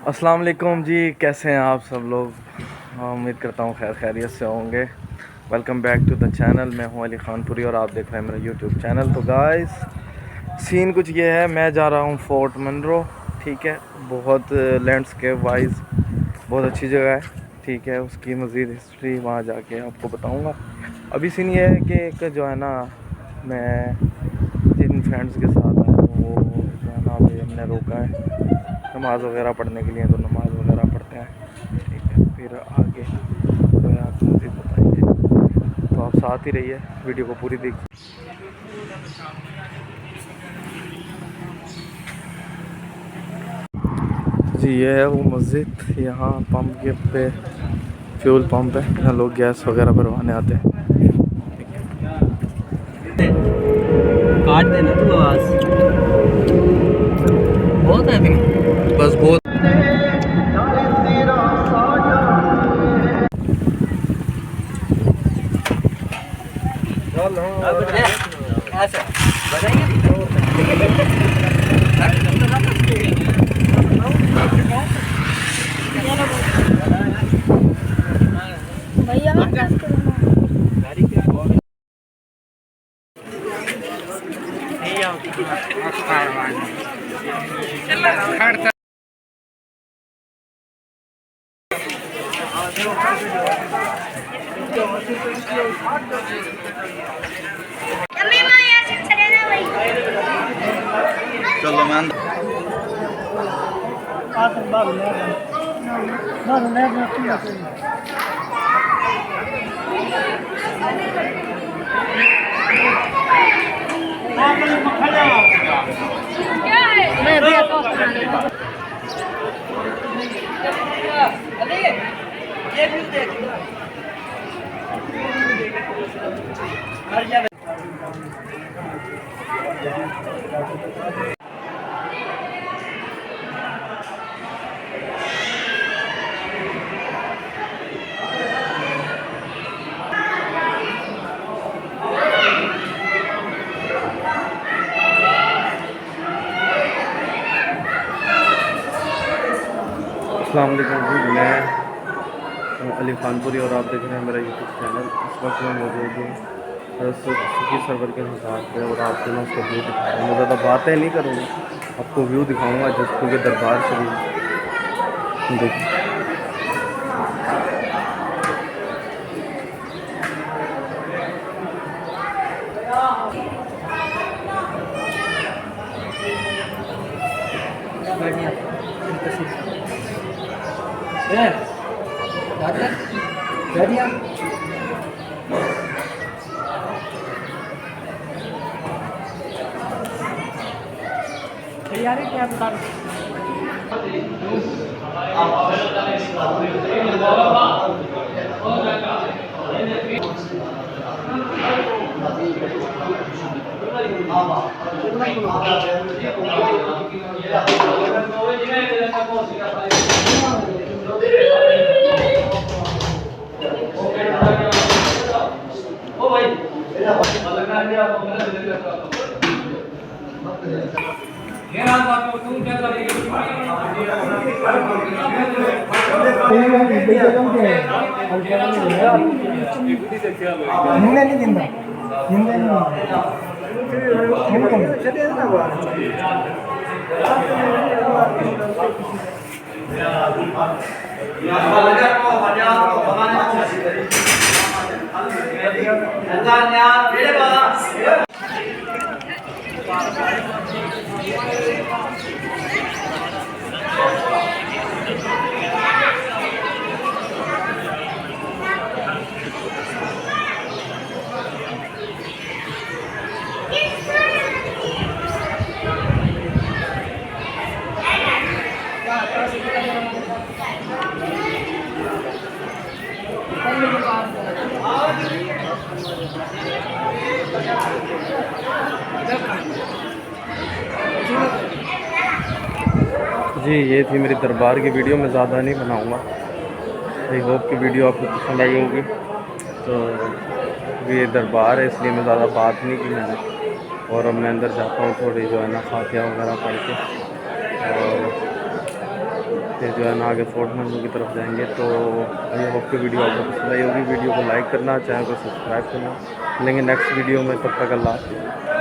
अस्सलाम वालेकुम जी, कैसे हैं आप सब लोग। उम्मीद करता हूँ खैर खैरियत से होंगे। Welcome back to the channel. मैं हूँ अली खानपुरी और आप देख रहे हैं मेरा यूट्यूब चैनल। तो गाइस, सीन कुछ ये है, मैं जा रहा हूँ फोर्ट मनरो। ठीक है, बहुत लैंडस्केप वाइज बहुत अच्छी जगह है। ठीक है, उसकी मज़ीद हिस्ट्री वहाँ जाके आपको बताऊँगा। अभी सीन ये है कि एक जो है ना, मैं जिन फ्रेंड्स के साथ आया हूँ वो जो है ना, अभी हमने रोका है नमाज़ वगैरह पढ़ने के लिए, तो नमाज़ वगैरह पढ़ते हैं। ठीक है, फिर आगे जो है आपको मज़ीद बताएंगे, तो आप साथ ही रहिए, वीडियो को पूरी देखिए। जी, ये है वो मस्जिद। यहाँ पंप के पे फ्यूल पंप है, यहाँ लोग गैस वगैरह भरवाने आते हैं। काट देना तू आवाज बहुत है बस बहुत चलो मैम अस्सलाम वालेकुम जी, मैं अली खानपुरी और आप देख रहे हैं मेरा यूट्यूब चैनल। इस वक्त मैं मौजूद हूँ सुखी सरवर के मज़ार पे और आपको मैं उसका व्यू दिखा रहा हूँ। मैं ज़्यादा बातें नहीं करूँगा, आपको व्यू दिखाऊँगा जिसको के दरबार शरीफ। देखिए यार क्या बता जी, ये थी मेरी दरबार की वीडियो। मैं ज़्यादा नहीं बनाऊँगा। आई होप कि वीडियो आपको पसंद आई होगी। तो ये दरबार है इसलिए मैं ज़्यादा बात नहीं की मैंने। और अब मैं अंदर जाता हूँ थोड़ी जो है ना फातिहा वगैरह पढ़ के, और फिर जो है ना आगे फोर्ट मंजिल की तरफ जाएंगे। तो आई होप कि वीडियो आपको पसंद आई होगी। वीडियो को लाइक करना, चैनल को सब्सक्राइब करना। मिलेंगे नेक्स्ट वीडियो में, तब तक अल्लाह हाफ़िज़।